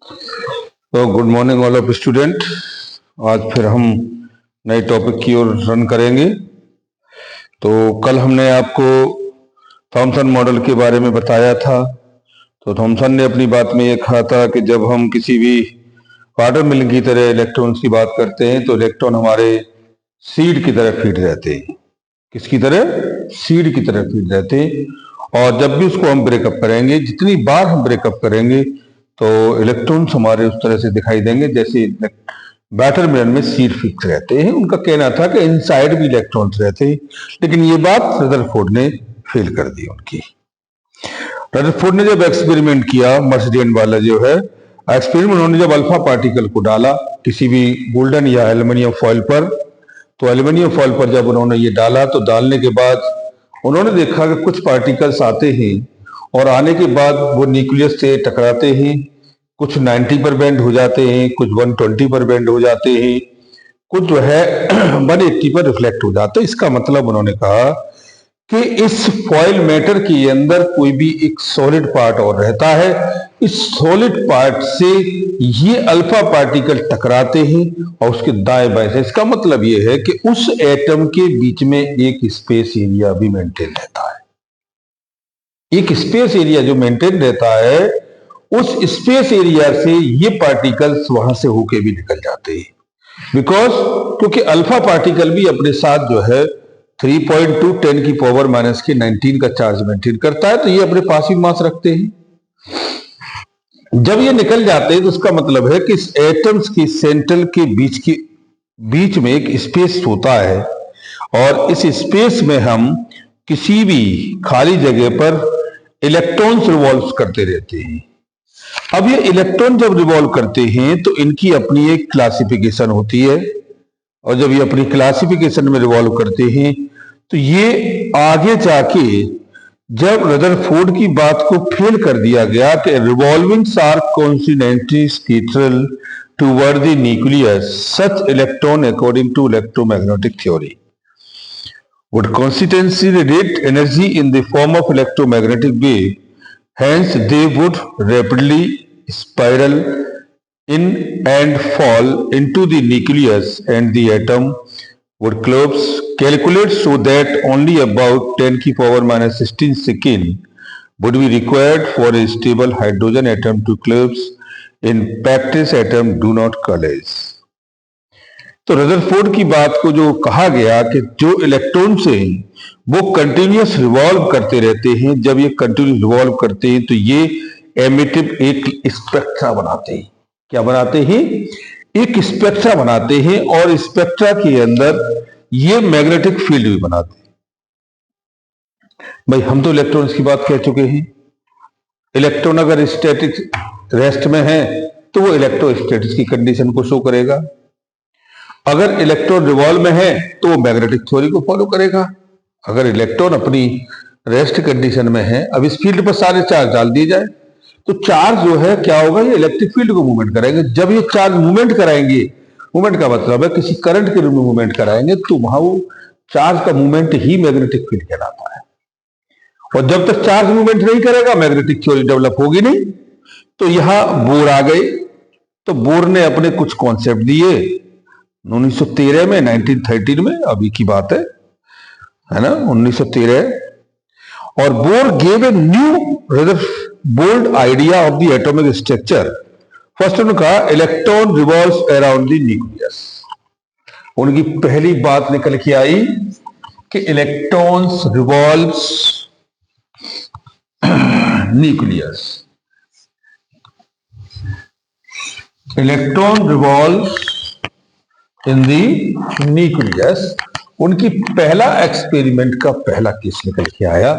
तो good morning all of student. आज फिर हम नए टॉपिक की ओर रन करेंगे। तो कल हमने आपको थॉमसन मॉडल के बारे में बताया था। तो थॉमसन ने अपनी बात में ये कहा था कि जब हम किसी भी वाटर मिलिंग की तरह इलेक्ट्रॉन्स की बात करते हैं तो इलेक्ट्रॉन हमारे सीड की तरह फीड रहते हैं। किसकी तरह? सीड की तरह फीड रहते हैं। और जब भी उसको हम ब्रेकअप करेंगे, जितनी बार हम ब्रेकअप करेंगे तो इलेक्ट्रॉन्स हमारे उस तरह से दिखाई देंगे जैसे वाटरमेलन में सीड फिक्स रहते हैं। उनका कहना था कि इनसाइड भी इलेक्ट्रॉन्स रहते हैं, लेकिन ये बात रदरफोर्ड ने फेल कर दी उनकी। रदरफोर्ड ने जब एक्सपेरिमेंट किया, मर्सिडियन वाला जो है एक्सपेरिमेंट, उन्होंने जब अल्फा पार्टिकल को डाला किसी भी गोल्डन या एल्युमिनियम फॉइल पर, तो एल्युमिनियम फॉइल पर जब उन्होंने ये डाला तो डालने के बाद उन्होंने देखा कि कुछ पार्टिकल्स आते हैं और आने के बाद वो न्यूक्लियस से टकराते हैं। कुछ 90 पर बेंड हो जाते हैं, कुछ 120 पर बेंड हो जाते हैं, कुछ जो है 180 पर रिफ्लेक्ट हो जाते हैं। इसका मतलब उन्होंने कहा कि इस फॉइल मैटर के अंदर कोई भी एक सॉलिड पार्ट और रहता है। इस सॉलिड पार्ट से ये अल्फा पार्टिकल टकराते हैं और उसके दाएं बाएं से। इसका मतलब ये है कि उस एटम के बीच में एक स्पेस एरिया भी मेंटेन रहता है। एक स्पेस एरिया जो मेंटेन रहता है, उस स्पेस एरिया से ये पार्टिकल्स वहां से होके भी निकल जाते हैं। क्योंकि अल्फा पार्टिकल भी अपने साथ जो है 3.2 10 की पावर माइनस के 19 का चार्ज मेंटेन करता है, तो ये अपने पास ही मास रखते हैं। जब ये निकल जाते हैं तो उसका मतलब है कि इस एटम्स की सेंट्रल के बीच में एक स्पेस होता है और इस स्पेस में हम किसी भी खाली जगह पर इलेक्ट्रॉन्स रिवॉल्व करते रहते हैं। अब ये इलेक्ट्रॉन जब रिवॉल्व करते हैं तो इनकी अपनी एक क्लासिफिकेशन होती है, और जब ये अपनी क्लासिफिकेशन में रिवॉल्व करते हैं तो ये आगे जाके जब रदरफोर्ड की बात को फेल कर दिया गया कि revolvings are continentally scattered toward the nucleus, such electron according to electromagnetic theory would constantly radiate energy in the form of electromagnetic wave. Hence, they would rapidly spiral in and fall into the nucleus, and the atom would collapse. Calculate so that only about 10 की power minus 16 second would be required for a stable hydrogen atom to collapse. In practice, atom do not collapse. तो Rutherford की बात को जो कहा गया कि जो इलेक्ट्रॉन से वो कंटिन्यूअस रिवॉल्व करते रहते हैं, जब ये कंटिन्यूअस रिवॉल्व करते हैं तो ये एमिटिव एक स्पेक्ट्रा बनाते हैं। क्या बनाते हैं? एक स्पेक्ट्रा बनाते हैं, और स्पेक्ट्रा के अंदर ये मैग्नेटिक फील्ड भी बनाते हैं। भाई हम तो इलेक्ट्रॉन्स की बात कह चुके हैं। इलेक्ट्रॉन अगर स्टैटिक रेस्ट में है तो वो इलेक्ट्रोस्टैटिक्स की कंडीशन को शो करेगा। अगर इलेक्ट्रॉन रिवॉल्व में है तो वो मैग्नेटिक थ्योरी को फॉलो करेगा। अगर इलेक्ट्रॉन अपनी रेस्ट कंडीशन में है, अब इस फील्ड पर सारे चार्ज डाल दिए जाए तो चार्ज जो है क्या होगा, ये इलेक्ट्रिक फील्ड को मूवमेंट करेंगे। जब ये चार्ज मूवमेंट कराएंगे, मूवमेंट का मतलब है किसी करंट के रूप में मूवमेंट कराएंगे, तो वहां वो चार्ज का मूवमेंट ही मैग्नेटिक फील्ड कहलाता है। और जब तक चार्ज मूवमेंट नहीं करेगा, मैग्नेटिक थ्योरी डेवलप होगी नहीं। तो यहां बोर आ गए। तो बोर ने अपने कुछ कॉन्सेप्ट दिए 1913 में, 1913 में, अभी की बात है ना, 1913। और Bohr gave a new rather bold idea of the atomic structure. First उन्होंने कहा electron revolves around the nucleus. उनकी पहली बात निकल के आई कि electrons revolves nucleus, electron revolves in the nucleus. उनकी पहला एक्सपेरिमेंट का पहला केस निकल के आया।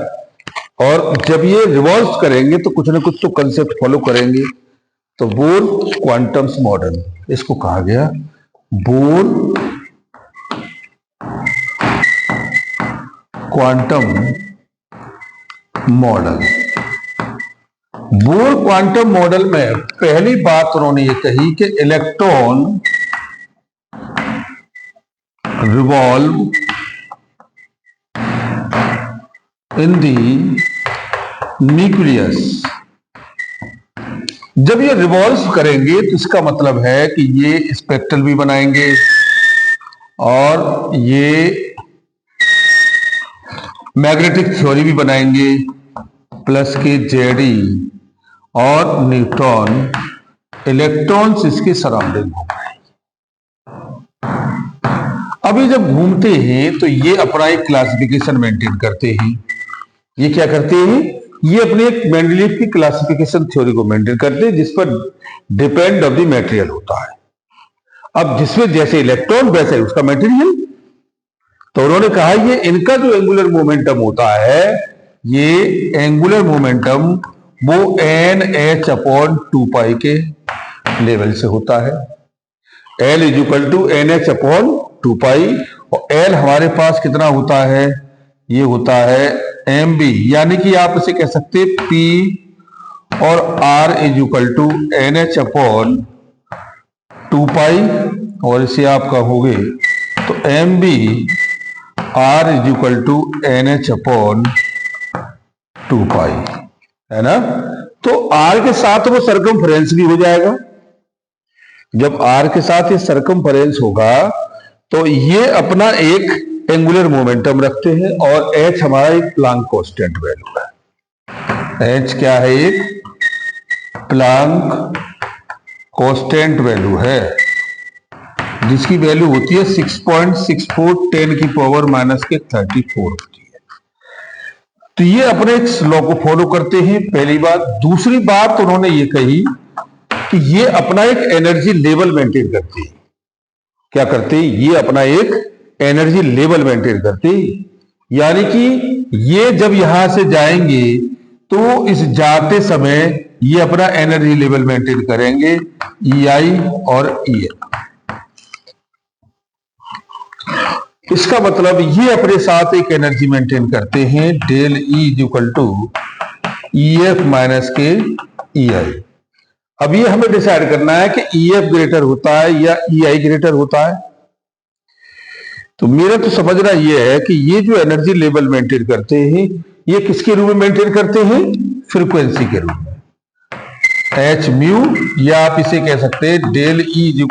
और जब ये रिवॉल्व करेंगे तो कुछ ना कुछ तो कंसेप्ट फॉलो करेंगे। तो बोर क्वांटम्स मॉडल इसको कहा गया। Bore quantum model. Bore quantum model में पहली बात उन्होंने ये कही कि electron revolve in the nucleus जब ये रिवॉल्व करेंगे तो इसका मतलब है कि ये स्पेक्ट्रल भी बनाएंगे और ये मैग्नेटिक थ्योरी भी बनाएंगे, प्लस के जेडी और न्यूट्रॉन इलेक्ट्रॉन्स इसके सराउंडिंग घूम रहे हैं। अभी जब घूमते हैं तो ये अपना एक क्लासिफिकेशन मेंटेन करते हैं। ये क्या करते हैं? ये अपने एक मेंडलीव की क्लासिफिकेशन थ्योरी को मेंटेन करते हैं जिस पर डिपेंड ऑफ द मटेरियल होता है। अब जिसमें जैसे इलेक्ट्रॉन वैसे उसका मटेरियल, तो उन्होंने कहा ये इनका जो एंगुलर मोमेंटम होता है, ये एंगुलर मोमेंटम वो NH/2π के लेवल से होता है। L = NH/2π और L हमारे पास कितना होता है? ये होता है mb, यानी कि आप इसे कह सकते हैं P और R = NH/2π और इसे आप कहोगे तो mb R = NH/2π, है ना। तो R के साथ वो सरकमफ्रेंस भी हो जाएगा। जब R के साथ ये सरकमफ्रेंस होगा तो ये अपना एक एंगुलर मोमेंटम रखते हैं और H हमारा एक प्लांक कांस्टेंट वैल्यू है। H क्या है? एक प्लांक कांस्टेंट वैल्यू है जिसकी वैल्यू होती है 6.64 10⁻³ होती है। तो ये अपने इस लॉ को फॉलो करते हैं, पहली बात। दूसरी बात उन्होंने ये कही कि ये अपना एक एनर्जी लेवल मेंटेन करते हैं। क्या करते हैं? ये अपना एक एनर्जी लेवल मेंटेन करते हैं, यानी कि ये जब यहां से जाएंगे तो इस जाते समय ये अपना एनर्जी लेवल मेंटेन करेंगे, EI और EF। इसका मतलब ये अपने साथ एक एनर्जी मेंटेन करते हैं, del E = EF - के EI। अब ये हमें डिसाइड करना है कि EF ग्रेटर होता है या EI ग्रेटर होता है। तो मेरा तो समझना ये है कि ये जो एनर्जी लेवल मेंटेन करते हैं ये किसके रूप में मेंटेन करते हैं? फ्रीक्वेंसी के रूप में, h𝛎, या आप इसे कह सकते हैं del E =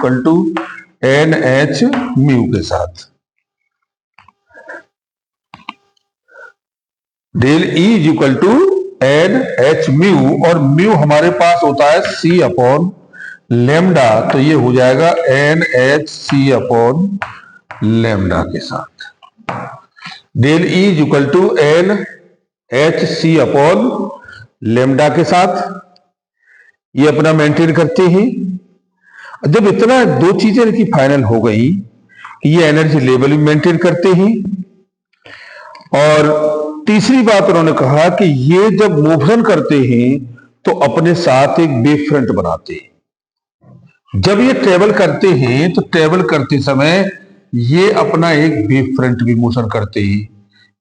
Nh𝛎 के साथ। del E = Nh𝛎 और म्यू हमारे पास होता है C/λ, तो ये हो जाएगा NhC/λ के साथ। del E = NhC/λ के साथ ये अपना मेंटेन करते हैं। जब इतना दो चीजें इनकी फाइनल हो गई कि ये एनर्जी लेवल भी मेंटेन करते हैं और तीसरी बात उन्होंने कहा कि ये जब मूवमेंट करते हैं तो अपने साथ एक वेव फ्रंट बनाते हैं। जब ये ट्रेवल करते हैं तो ट्रेवल करते समय ये अपना एक वेव फ्रंट भी मोशन करते हैं,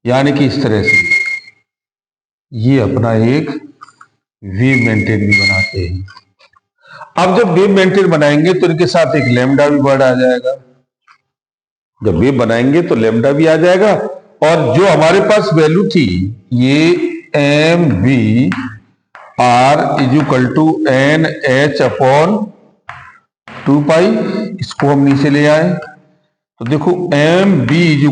यानी कि इस तरह से ये अपना एक वेव मेंटेन भी बनाते हैं। अब जब वेव मेंटेन बनाएंगे तो इनके साथ एक लैम्डा भी बढ़ आ जाएगा। जब वेव बनाएंगे तो लैम्डा भी आ जाएगा और जो हमारे पास वैल्यू थी ये mb R = NH/2π, इसको हम नीचे ले आए तो देखो mb =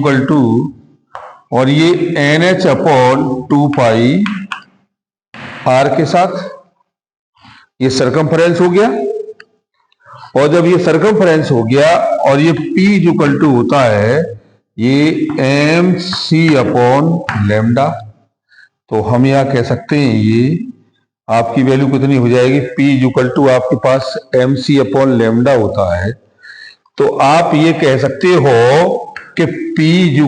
और ये NH/2π R के साथ ये सरकमफ्रेंस हो गया। और जब ये सरकमफ्रेंस हो गया और ये P = होता है ये mc/λ, तो हम यहां कह सकते हैं ये आपकी वैल्यू कितनी हो जाएगी? P = आपके पास mc/λ होता है, तो आप ये कह सकते हो कि P =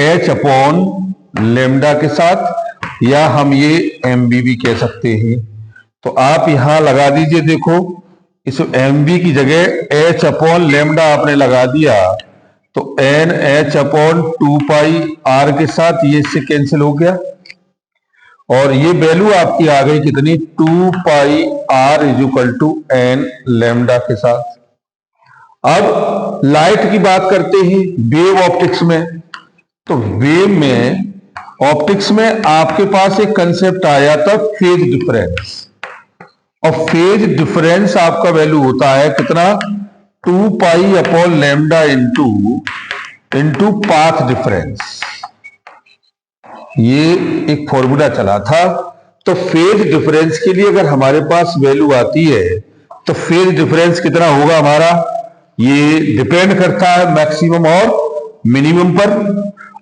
h/λ के साथ, या हम ये mb भी कह सकते हैं। तो आप यहां लगा दीजिए, देखो इस mb की जगह h/λ आपने लगा दिया तो NH/2π R के साथ ये इससे कैंसिल हो गया और ये वैल्यू आपकी आ गई कितनी? 2π R = nλ के साथ। अब लाइट की बात करते हैं वेव ऑप्टिक्स में। तो वेव में ऑप्टिक्स में आपके पास एक कंसेप्ट आया था फेज डिफरेंस, और फेज डिफरेंस आपका वैल्यू होता है कितना, 2 pi upon lambda into path difference. ये एक फॉर्मूला चला था। तो फेज डिफरेंस के लिए अगर हमारे पास वैल्यू आती है तो फेज डिफरेंस कितना होगा हमारा, ये डिपेंड करता है मैक्सिमम और मिनिमम पर।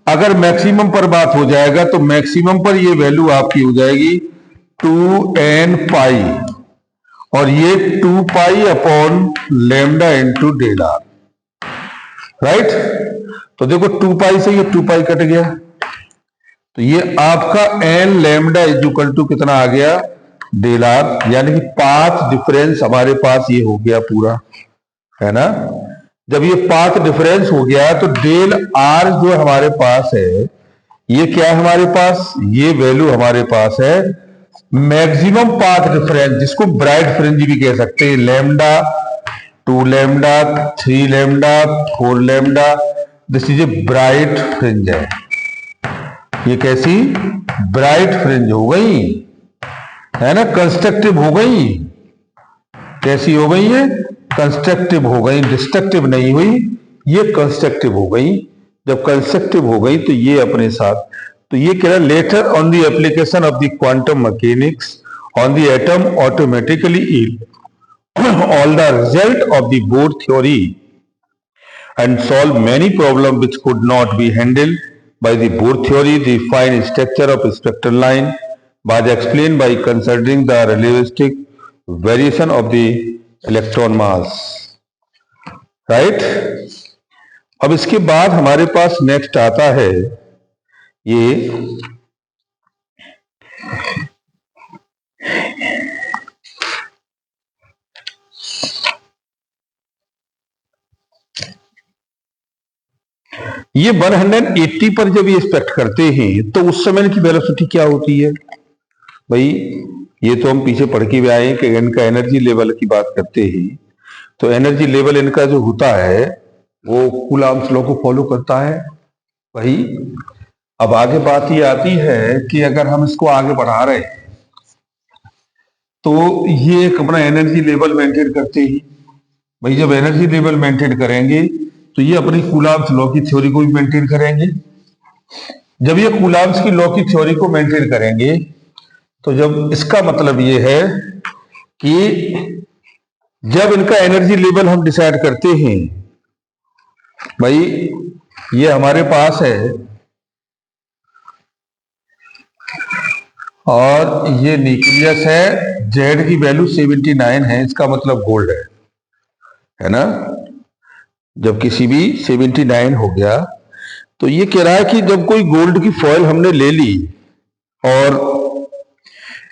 अगर मैक्सिमम पर बात हो जाएगा तो मैक्सिमम पर ये वैल्यू आपकी हो जाएगी 2n पाई, और ये 2 pi upon lambda into del R, right. तो देखो 2 पाई से ये 2 पाई कट गया, तो ये आपका n lambda is equal to कितना आ गया, डेल आर, यानी कि पाथ डिफरेंस हमारे पास ये हो गया पूरा, है ना। जब ये पाथ डिफरेंस हो गया तो डेल आर जो हमारे पास है, ये क्या है हमारे पास, ये वैल्यू हमारे पास है मैक्सिमम पाथ डिफरेंस, जिसको ब्राइट फ्रिंज भी कह सकते हैं। Lambda, 2 lambda, 3 lambda, 4 lambda, this is a bright fringe है। ये कैसी ब्राइट फ्रिंज हो गई, है ना, कंस्ट्रक्टिव हो गई। कैसी हो गई है, कंस्ट्रक्टिव हो गई, डिस्ट्रक्टिव नहीं हुई, ये कंस्ट्रक्टिव हो गई। जब कंस्ट्रक्टिव हो गई तो ये अपने साथ, तो ये कह रहा है later on the application of the quantum mechanics on the atom automatically all the result of the Bohr theory and solve many problems which could not be handled by the Bohr theory. The fine structure of spectral line was explained by considering the relativistic variation of the electron mass. Right? अब इसके बाद हमारे पास next आता है ये 180 पर जब ये एक्सपेक्ट करते हैं तो उस समय इनकी वेलोसिटी क्या होती है भाई, ये तो हम पीछे पढ़ के भी आए कि इनका एनर्जी लेवल की बात करते हैं तो एनर्जी लेवल इनका जो होता है वो कूलॉम्स लॉ को फॉलो करता है भाई। अब आगे बात ये आती है कि अगर हम इसको आगे बढ़ा रहे हैं तो ये एक अपना एनर्जी लेवल मेंटेन करते ही भाई। जब एनर्जी लेवल मेंटेन करेंगे तो ये अपनी कूलॉम्स लॉ की थ्योरी को भी मेंटेन करेंगे। जब ये कूलॉम्स की लॉ की थ्योरी को मेंटेन करेंगे तो जब इसका मतलब ये है कि जब इनका एनर्जी लेवल हम डिसाइड करते हैं भाई, ये हमारे पास है और ये न्यूक्लियस है, जेड की वैल्यू 79 है, इसका मतलब गोल्ड है ना। जब किसी भी 79 हो गया तो ये कह रहा है कि जब कोई गोल्ड की फॉइल हमने ले ली और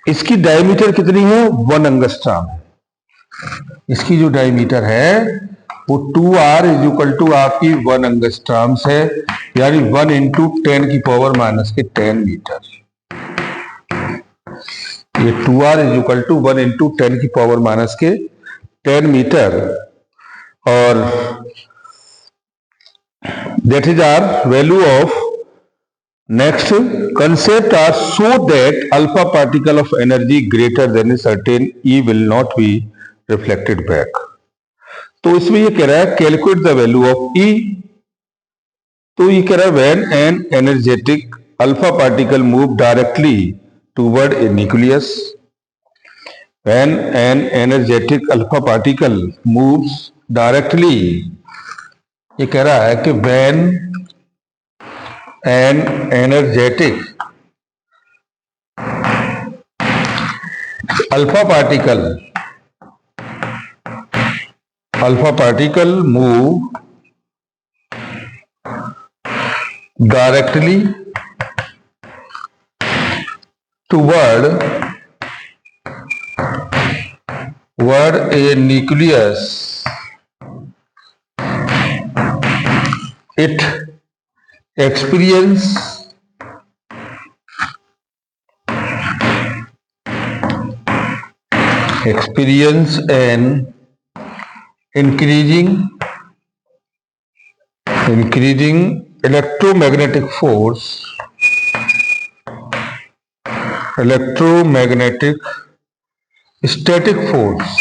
इसकी डायमीटर कितनी है 1 एंगस्ट्रॉम, इसकी जो डायमीटर है वो 2r इज इक्वल टू आपकी 1 एंगस्ट्रॉम है, यानी 1 इंटू 10 की पावर माइनस के 10 मीटर। ये 2r is equal to 1 into 10 की पावर माइनस के 10 मीटर, और that is our value of next concept are so that alpha particle of energy greater than a certain E will not be reflected back. तो इसमें ये कह रहा है calculate the value of E। तो ये कह रहा है when an energetic alpha particle move directly toward a nucleus, when an energetic alpha particle moves directly, ये कह रहा है कि when an energetic alpha particle move directly toward a nucleus, it experience an increasing electromagnetic force electromagnetic static force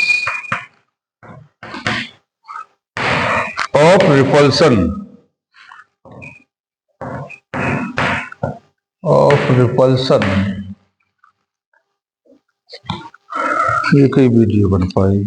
of repulsion. ये कोई video बन पाई।